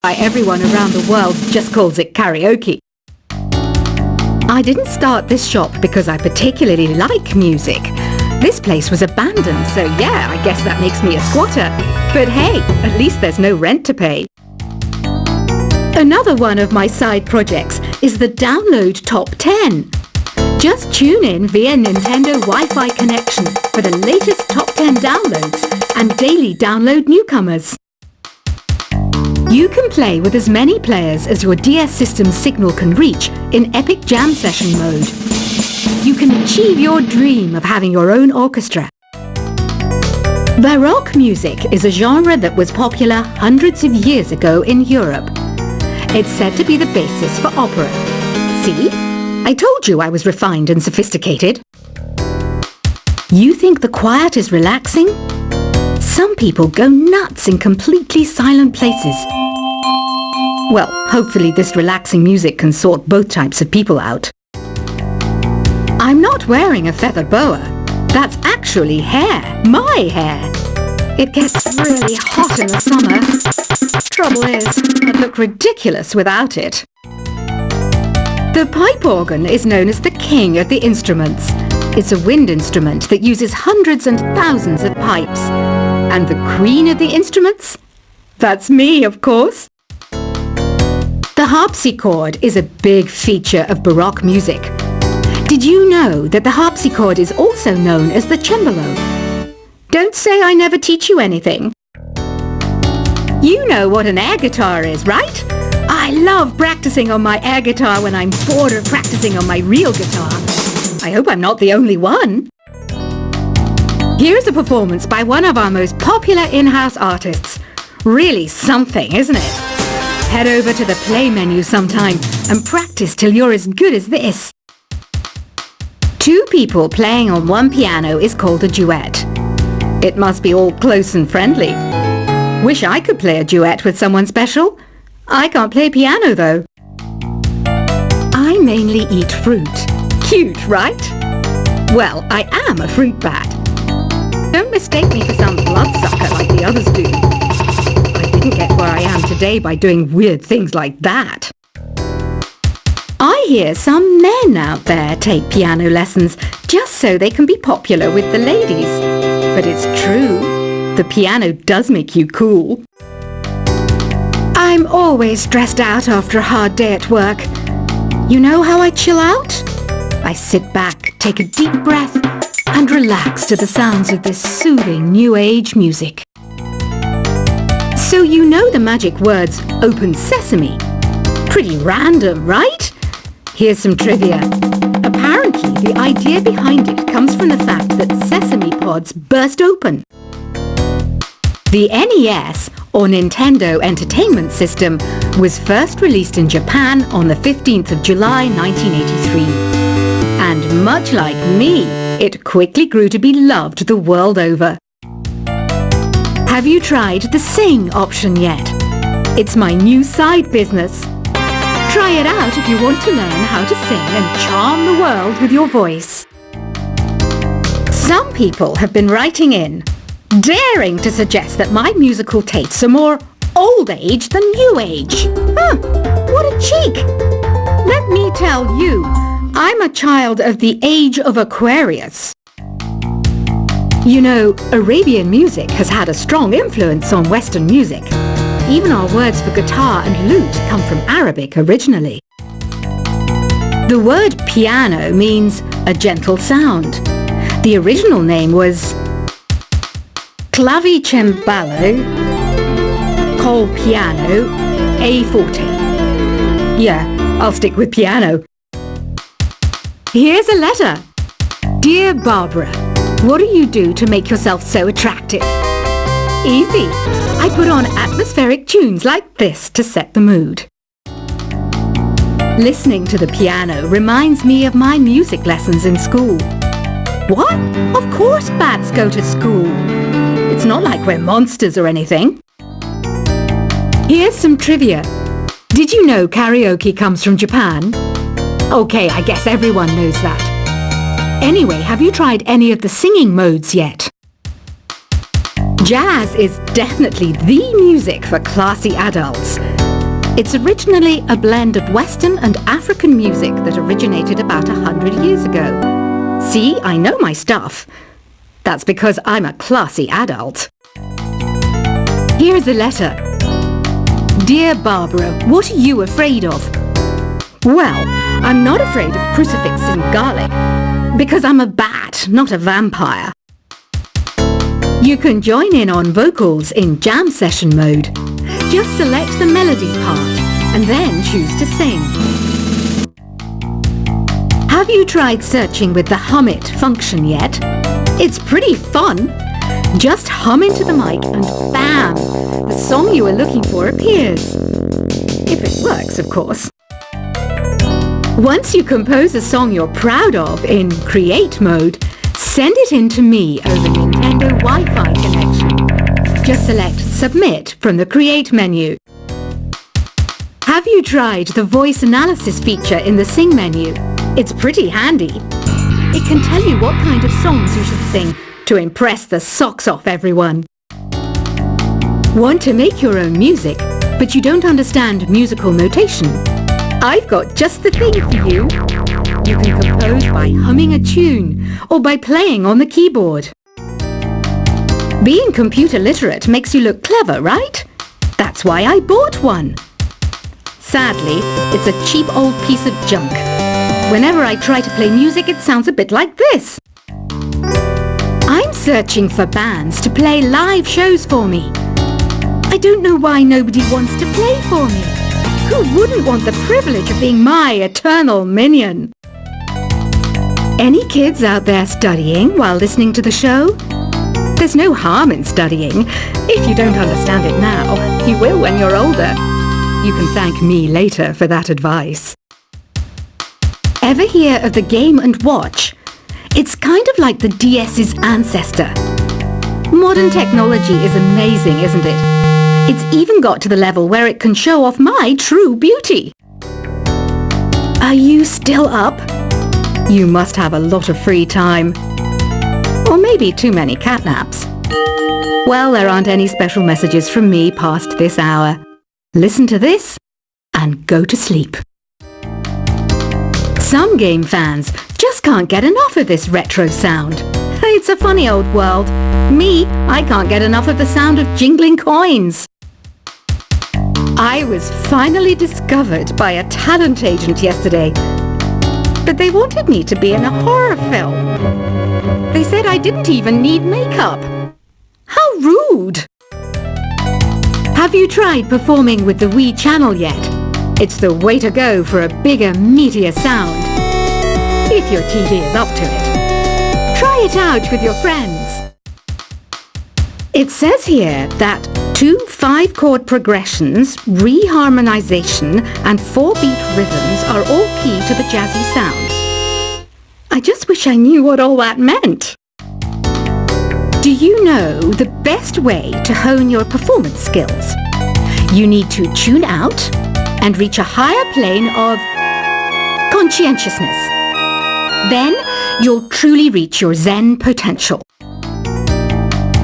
Why everyone around the world just calls it karaoke. I didn't start this shop because I particularly like music. This place was abandoned, so yeah, I guess that makes me a squatter. But hey, at least there's no rent to pay. Another one of my side projects is the Download Top 10. Just tune in via Nintendo Wi-Fi connection for the latest top 10 downloads and daily download newcomers. You can play with as many players as your DS system's signal can reach in Epic Jam Session mode. You can achieve your dream of having your own orchestra. Baroque music is a genre that was popular hundreds of years ago in Europe. It's said to be the basis for opera. See? I told you I was refined and sophisticated. You think the quiet is relaxing? Some people go nuts in completely silent places. Well, hopefully this relaxing music can sort both types of people out. I'm not wearing a feather boa. That's actually hair. My hair. It gets really hot in the summer. Trouble is, I'd look ridiculous without it. The pipe organ is known as the king of the instruments. It's a wind instrument that uses hundreds and thousands of pipes. And the queen of the instruments? That's me, of course. The harpsichord is a big feature of Baroque music. Did you know that the harpsichord is also known as the cembalo? Don't say I never teach you anything. You know what an air guitar is, right? I love practicing on my air guitar when I'm bored of practicing on my real guitar. I hope I'm not the only one. Here's a performance by one of our most popular in-house artists. Really something, isn't it? Head over to the play menu sometime and practice till you're as good as this. Two people playing on one piano is called a duet. It must be all close and friendly. Wish I could play a duet with someone special. I can't play piano though. I mainly eat fruit. Cute, right? Well, I am a fruit bat. Don't mistake me for some bloodsucker like the others do. I didn't get where I am today by doing weird things like that. I hear some men out there take piano lessons just so they can be popular with the ladies. But it's true, the piano does make you cool. I'm always stressed out after a hard day at work. You know how I chill out? I sit back, take a deep breath, and relax to the sounds of this soothing new age music. So you know the magic words "open sesame." Pretty random, right? Here's some trivia. Apparently, the idea behind it comes from the fact that sesame pods burst open. The NES, or Nintendo Entertainment System, was first released in Japan on the 15th of July 1983. And much like me, it quickly grew to be loved the world over. Have you tried the Sing option yet? It's my new side business. Try it out if you want to learn how to sing and charm the world with your voice. Some people have been writing in, daring to suggest that my musical tastes are more old age than new age. Huh, what a cheek! Let me tell you, I'm a child of the age of Aquarius. You know, Arabian music has had a strong influence on Western music. Even our words for guitar and lute come from Arabic originally. The word piano means a gentle sound. The original name was clavicembalo col piano a forte. Yeah, I'll stick with piano. Here's a letter. Dear Barbara, what do you do to make yourself so attractive? Easy. I put on atmospheric tunes like this to set the mood. Listening to the piano reminds me of my music lessons in school. What? Of course bats go to school. It's not like we're monsters or anything. Here's some trivia. Did you know karaoke comes from Japan? Okay, I guess everyone knows that. Anyway, have you tried any of the singing modes yet? Jazz is definitely the music for classy adults. It's originally a blend of Western and African music that originated about 100 years ago. See, I know my stuff. That's because I'm a classy adult. Here's a letter. Dear Barbara, what are you afraid of? Well, I'm not afraid of crucifix and garlic, because I'm a bat, not a vampire. You can join in on vocals in jam session mode. Just select the melody part and then choose to sing. Have you tried searching with the Hum It function yet? It's pretty fun. Just hum into the mic and bam! The song you are looking for appears. If it works, of course. Once you compose a song you're proud of in Create mode, send it in to me over Nintendo Wi-Fi connection. Just select Submit from the Create menu. Have you tried the voice analysis feature in the Sing menu? It's pretty handy. It can tell you what kind of songs you should sing to impress the socks off everyone. Want to make your own music, but you don't understand musical notation? I've got just the thing for you. You can compose by humming a tune or by playing on the keyboard. Being computer literate makes you look clever, right? That's why I bought one. Sadly, it's a cheap old piece of junk. Whenever I try to play music, it sounds a bit like this. I'm searching for bands to play live shows for me. I don't know why nobody wants to play for me. Who wouldn't want the privilege of being my eternal minion? Any kids out there studying while listening to the show? There's no harm in studying. If you don't understand it now, you will when you're older. You can thank me later for that advice. Ever hear of the Game & Watch? It's kind of like the DS's ancestor. Modern technology is amazing, isn't it? It's even got to the level where it can show off my true beauty. Are you still up? You must have a lot of free time. Or maybe too many catnaps. Well, there aren't any special messages from me past this hour. Listen to this and go to sleep. Some game fans just can't get enough of this retro sound. It's a funny old world. Me, I can't get enough of the sound of jingling coins. I was finally discovered by a talent agent yesterday, but they wanted me to be in a horror film. They said I didn't even need makeup. How rude! Have you tried performing with the Wii channel yet? It's the way to go for a bigger, meatier sound. If your TV is up to it. Try it out with your friends. It says here that 2 5-chord progressions, reharmonization, and 4-beat rhythms are all key to the jazzy sound. I just wish I knew what all that meant. Do you know the best way to hone your performance skills? You need to tune out and reach a higher plane of conscientiousness. Then you'll truly reach your Zen potential.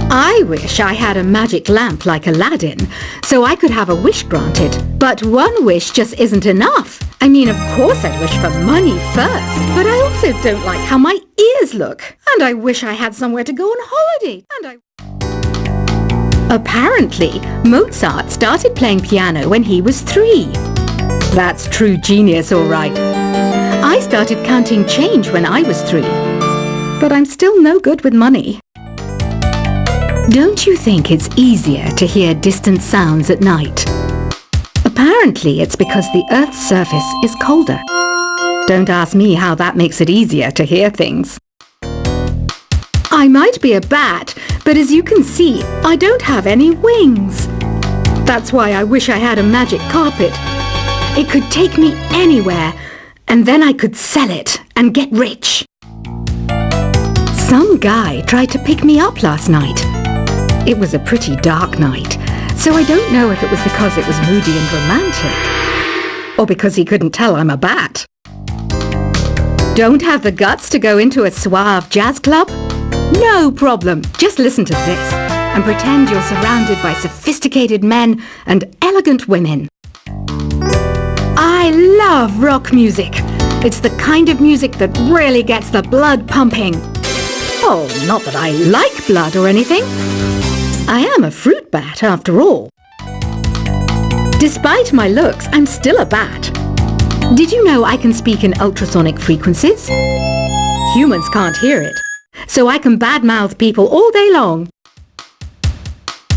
I wish I had a magic lamp like Aladdin, so I could have a wish granted. But one wish just isn't enough. I mean, of course I'd wish for money first, but I also don't like how my ears look. And I wish I had somewhere to go on holiday. Apparently, Mozart started playing piano when he was 3. That's true genius, all right. I started counting change when I was 3. But I'm still no good with money. Don't you think it's easier to hear distant sounds at night? Apparently, it's because the Earth's surface is colder. Don't ask me how that makes it easier to hear things. I might be a bat, but as you can see, I don't have any wings. That's why I wish I had a magic carpet. It could take me anywhere, and then I could sell it and get rich. Some guy tried to pick me up last night. It was a pretty dark night, so I don't know if it was because it was moody and romantic, or because he couldn't tell I'm a bat. Don't have the guts to go into a suave jazz club? No problem, just listen to this and pretend you're surrounded by sophisticated men and elegant women. I love rock music. It's the kind of music that really gets the blood pumping. Oh, not that I like blood or anything. I am a fruit bat after all. Despite my looks, I'm still a bat. Did you know I can speak in ultrasonic frequencies? Humans can't hear it, so I can badmouth people all day long.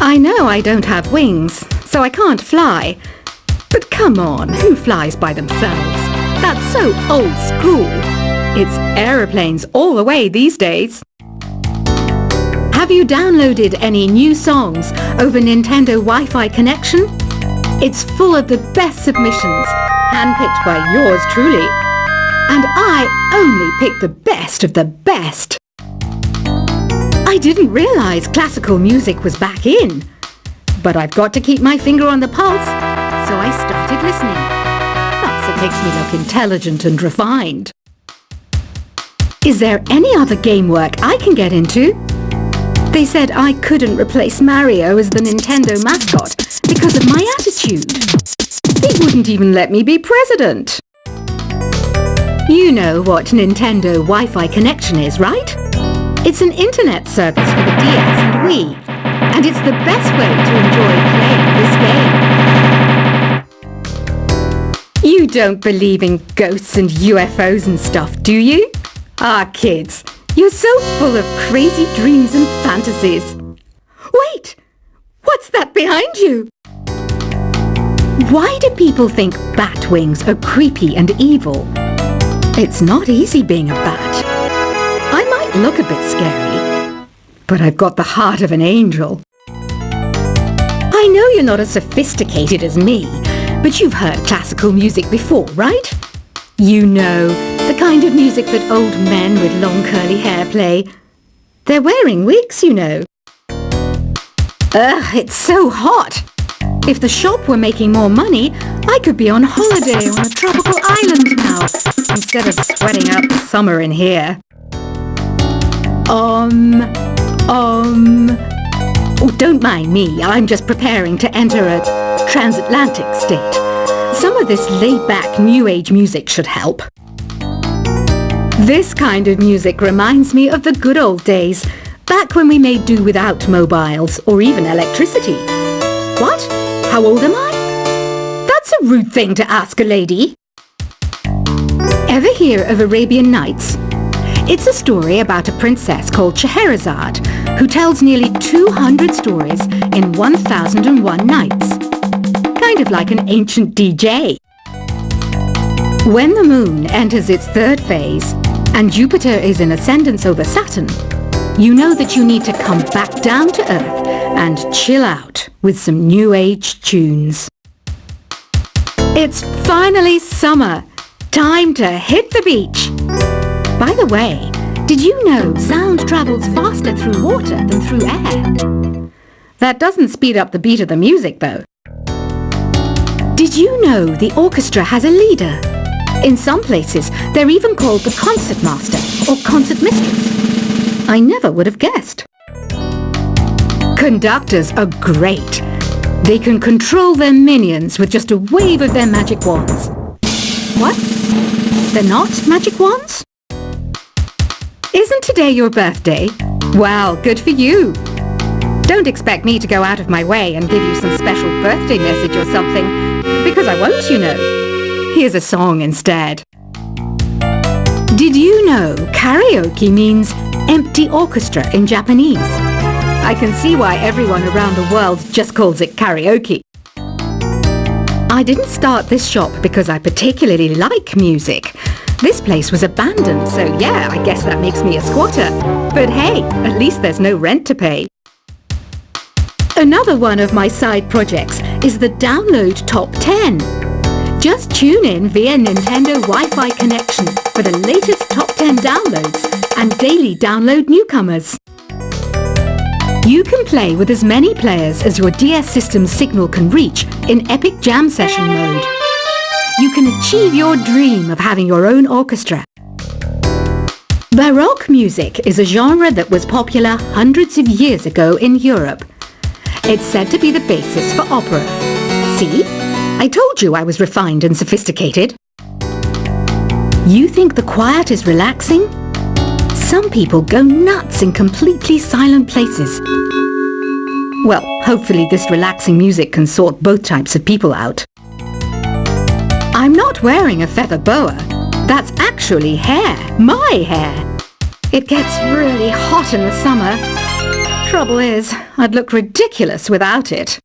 I know I don't have wings, so I can't fly. But come on, who flies by themselves? That's so old school. It's aeroplanes all the way these days. Have you downloaded any new songs over Nintendo Wi-Fi connection? It's full of the best submissions, handpicked by yours truly. And I only pick the best of the best. I didn't realize classical music was back in. But I've got to keep my finger on the pulse, so I started listening. Plus, it makes me look intelligent and refined. Is there any other game work I can get into? They said I couldn't replace Mario as the Nintendo mascot because of my attitude. They wouldn't even let me be president. You know what Nintendo Wi-Fi connection is, right? It's an internet service for the DS and Wii, and it's the best way to enjoy playing this game. You don't believe in ghosts and UFOs and stuff, do you? Ah, kids, you're so full of crazy dreams and fantasies. Wait! What's that behind you? Why do people think bat wings are creepy and evil? It's not easy being a bat. I might look a bit scary, but I've got the heart of an angel. I know you're not as sophisticated as me, but you've heard classical music before, right? You know, the kind of music that old men with long curly hair play. They're wearing wigs, you know. Ugh, it's so hot. If the shop were making more money, I could be on holiday on a tropical island now, instead of sweating out the summer in here. Oh, don't mind me. I'm just preparing to enter a transatlantic state. Some of this laid-back New Age music should help. This kind of music reminds me of the good old days, back when we made do without mobiles or even electricity. What? How old am I? That's a rude thing to ask a lady. Ever hear of Arabian Nights? It's a story about a princess called Scheherazade, who tells nearly 200 stories in 1001 nights. Kind of like an ancient DJ. When the moon enters its third phase, and Jupiter is in ascendance over Saturn, you know that you need to come back down to Earth and chill out with some New Age tunes. It's finally summer. Time to hit the beach. By the way, did you know sound travels faster through water than through air? That doesn't speed up the beat of the music, though. Did you know the orchestra has a leader? In some places, they're even called the concert master or concert mistress. I never would have guessed. Conductors are great. They can control their minions with just a wave of their magic wands. What? They're not magic wands? Isn't today your birthday? Well, good for you. Don't expect me to go out of my way and give you some special birthday message or something, because I won't, you know. Here's a song instead. Did you know karaoke means empty orchestra in Japanese? I can see why everyone around the world just calls it karaoke. I didn't start this shop because I particularly like music. This place was abandoned, so yeah, I guess that makes me a squatter. But hey, at least there's no rent to pay. Another one of my side projects is the Download Top 10. Just tune in via Nintendo Wi-Fi connection for the latest top 10 downloads and daily download newcomers. You can play with as many players as your DS system's signal can reach in Epic Jam Session mode. You can achieve your dream of having your own orchestra. Baroque music is a genre that was popular hundreds of years ago in Europe. It's said to be the basis for opera. See? I told you I was refined and sophisticated. You think the quiet is relaxing? Some people go nuts in completely silent places. Well, hopefully this relaxing music can sort both types of people out. I'm not wearing a feather boa. That's actually hair. My hair. It gets really hot in the summer. Trouble is, I'd look ridiculous without it.